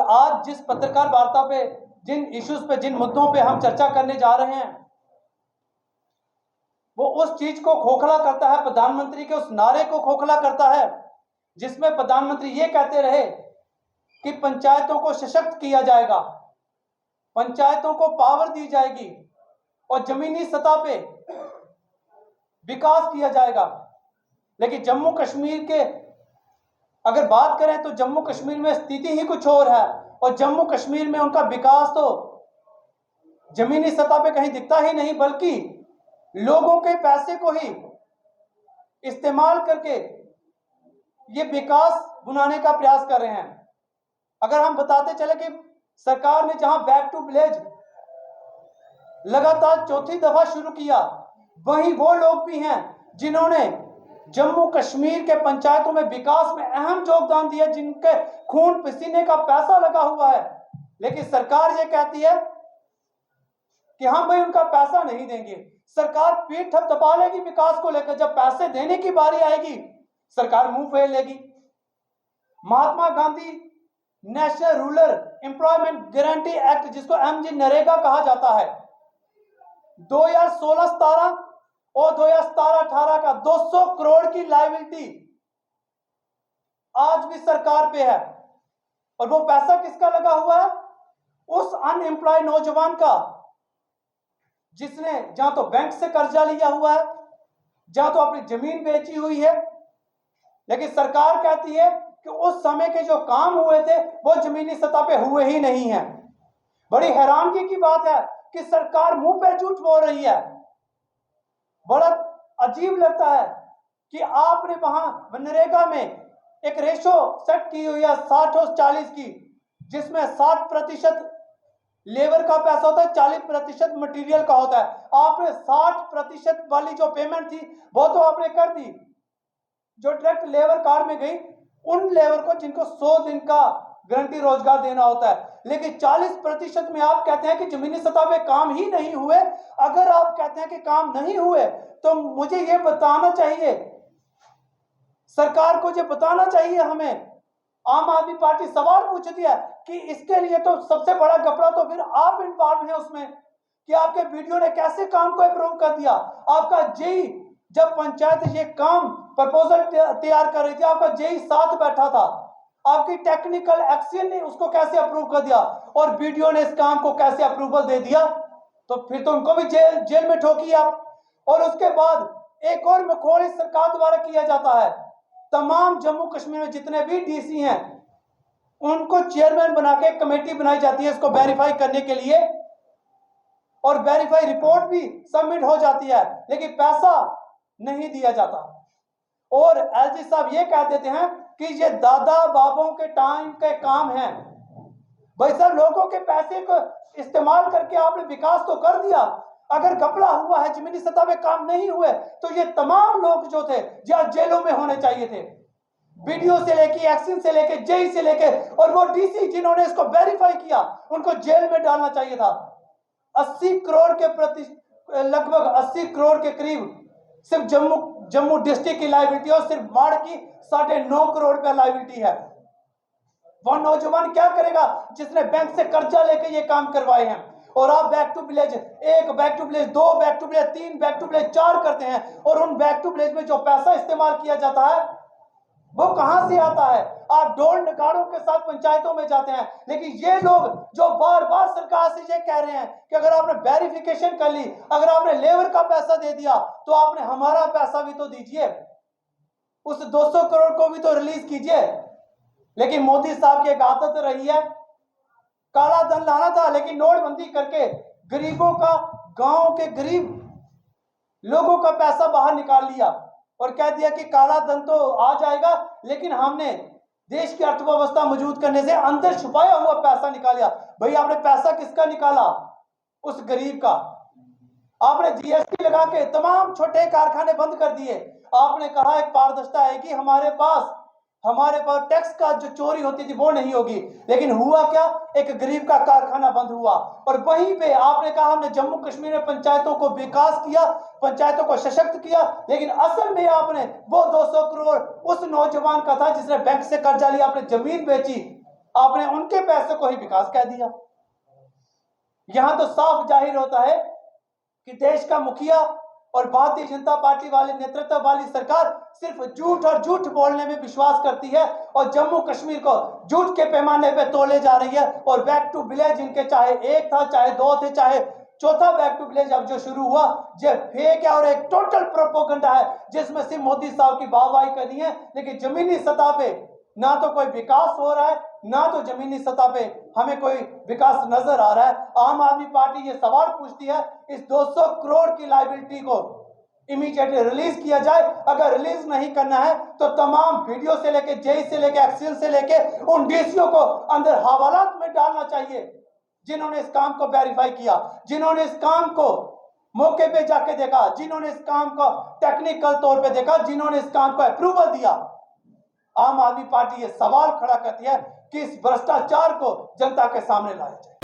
आज जिस पत्रकार वार्ता पे, जिन इश्यूज पे, जिन मुद्दों पे हम चर्चा करने जा रहे हैं, वो उस चीज को खोखला करता है, प्रधानमंत्री के उस नारे को खोखला करता है जिसमें प्रधानमंत्री ये कहते रहे कि पंचायतों को सशक्त किया जाएगा, पंचायतों को पावर दी जाएगी और जमीनी सतह पे विकास किया जाएगा। लेकिन जम्मू कश्मीर के अगर बात करें तो जम्मू कश्मीर में स्थिति ही कुछ और है, और जम्मू कश्मीर में उनका विकास तो जमीनी सतह पे कहीं दिखता ही नहीं, बल्कि लोगों के पैसे को ही इस्तेमाल करके ये विकास बनाने का प्रयास कर रहे हैं। अगर हम बताते चले कि सरकार ने जहां बैक टू विलेज लगातार चौथी दफा शुरू किया, वहीं वो लोग भी हैं जिन्होंने जम्मू कश्मीर के पंचायतों में विकास में अहम योगदान दिया, जिनके खून पसीने का पैसा लगा हुआ है। लेकिन सरकार ये कहती है कि हम भाई उनका पैसा नहीं देंगे। सरकार पीठ दबा लेगी विकास को लेकर, जब पैसे देने की बारी आएगी सरकार मुंह फेर लेगी। Mahatma Gandhi national rural employment guarantee act, जिसको एमजी नरेगा कहा जाता है, 2016-17 और 2017-18 का 200 करोड़ की लायबिलिटी आज भी सरकार पे है। और वो पैसा किसका लगा हुआ है? उस अनएम्प्लॉय नौजवान का जिसने जहां तो बैंक से कर्जा लिया हुआ है, जहां तो अपनी जमीन बेची हुई है। लेकिन सरकार कहती है कि उस समय के जो काम हुए थे वो जमीनी सतह पे हुए ही नहीं है। बड़ी हैरानगी की बात है कि सरकार मुंह पे झूठ बोल रही है। बड़ा अजीब लगता है कि आपने वहां मनरेगा में एक रेशो सेट की हुई है 60-40 की, जिसमें 60% लेबर का पैसा होता है, 40% मटेरियल का होता है। आपने 60% वाली जो पेमेंट थी वो तो आपने कर दी, जो डायरेक्ट लेबर कार्ड में गई उन लेबर को जिनको 100 दिन का गारंटी रोजगार देना होता है। लेकिन 40% में आप कहते हैं कि जमीनी सतह पे काम ही नहीं हुए। अगर आप कहते हैं कि काम नहीं हुए तो मुझे ये बताना चाहिए, सरकार को ये बताना चाहिए, हमें आम आदमी पार्टी सवाल पूछती है कि इसके लिए तो सबसे बड़ा कपड़ा तो फिर आप इन्वॉल्व हैं उसमें कि आपके वीडियो ने कैसे काम को अप्रूव कर दिया। आपका जेई जब पंचायत ये काम प्रपोजल तैयार कर रही थी, आपका जेई साथ बैठा था, आपकी टेक्निकल एक्शन ने उसको कैसे अप्रूव कर दिया और वीडियो ने इस काम को कैसे अप्रूवल दे दिया? तो फिर तो उनको भी जेल में ठोकी आप। और उसके बाद एक और मखौल इस सरकार द्वारा किया जाता है, तमाम जम्मू कश्मीर में जितने भी डीसी हैं उनको चेयरमैन बना के कमेटी बनाई जाती है इसको वेरीफाई करने के लिए, और वेरीफाई रिपोर्ट भी सबमिट हो जाती है, लेकिन पैसा नहीं दिया जाता। और एलजी साहब ये कह देते हैं कि ये दादा बाबों के टाइम के काम है। भाई साहब, लोगों के पैसे को इस्तेमाल करके आपने विकास तो कर दिया, अगर घपला हुआ है, जमीनी सतह पे काम नहीं हुए, तो ये तमाम लोग जो थे जेलों में होने चाहिए थे, वीडियो से लेके, एक्शन से लेके, जेई से लेके, और वो डीसी जिन्होंने इसको वेरीफाई किया उनको जेल में डालना चाहिए था। 80 करोड़ के लगभग 80 करोड़ के करीब सिर्फ जम्मू डिस्ट्रिक्ट की लायबिलिटी और सिर्फ बाढ़ की 9.5 करोड़ रुपया लायबिलिटी है। वह नौजवान क्या करेगा जिसने बैंक से कर्जा लेके ये काम करवाए हैं? और आप back to village 1, back to village 2, back to village 3, back to village 4 करते हैं, और उन बैक टू विलेज में जो पैसा इस्तेमाल किया जाता है वो कहां से आता है? आप ढोल नगाड़ों के साथ पंचायतों में जाते हैं, लेकिन ये लोग जो बार बार सरकार से ये कह रहे हैं कि अगर आपने वेरिफिकेशन कर ली, अगर आपने लेबर का पैसा दे दिया तो आपने हमारा पैसा भी तो दीजिए, उस 200 करोड़ को भी तो रिलीज कीजिए। लेकिन मोदी साहब की एक आदत रही है, काला धन लाना था लेकिन नोटबंदी करके गरीबों का, गांव के गरीब लोगों का पैसा बाहर निकाल लिया और कह दिया कि काला धन तो आ जाएगा, लेकिन हमने देश की अर्थव्यवस्था मजबूत करने से अंदर छुपाया हुआ पैसा निकाला। भाई आपने पैसा किसका निकाला? उस गरीब का। आपने जीएसटी लगा के तमाम छोटे कारखाने बंद कर दिए। आपने कहा एक पारदर्शिता है कि हमारे पास टैक्स का जो चोरी होती थी वो नहीं होगी, लेकिन हुआ क्या? एक गरीब का कारखाना बंद हुआ। और वहीं पे आपने कहा हमने जम्मू कश्मीर में पंचायतों को विकास किया, पंचायतों को सशक्त किया, लेकिन असल में आपने वो 200 करोड़ उस नौजवान का था जिसने बैंक से कर्जा लिया, आपने जमीन बेची आपने उनके पैसे को ही विकास कह दिया। यहां तो साफ जाहिर होता है कि देश का मुखिया और भारतीय जनता पार्टी वाले नेतृत्व वाली सरकार सिर्फ झूठ और झूठ बोलने में विश्वास करती है और जम्मू कश्मीर को झूठ के पैमाने पे तोले जा रही है। और बैक टू विलेज इनके चाहे एक था, चाहे दो थे, चाहे चौथा बैक टू विलेज अब जो शुरू हुआ, ये फेक है और एक टोटल प्रोपोगंडा है जिसमें सिर्फ मोदी साहब की वाहवाही करनी है, लेकिन जमीनी सतह पे ना तो कोई विकास हो रहा है, ना तो जमीनी सतह पे हमें कोई विकास नजर आ रहा है। आम आदमी पार्टी ये सवाल पूछती है, इस 200 करोड़ की लायबिलिटी को इमीडिएटली रिलीज किया जाए। अगर रिलीज नहीं करना है तो तमाम वीडियो से लेके, जेई से लेके, एक्सेल से लेके उन डीसीओ को अंदर हवालात में डालना चाहिए जिन्होंने इस काम को वेरीफाई किया, जिन्होंने इस काम को मौके पे जाके देखा, जिन्होंने इस काम को टेक्निकल तौर पे देखा, जिन्होंने इस काम को अप्रूवल दिया। आम आदमी पार्टी ये सवाल खड़ा करती है कि इस भ्रष्टाचार को जनता के सामने लाया जाए।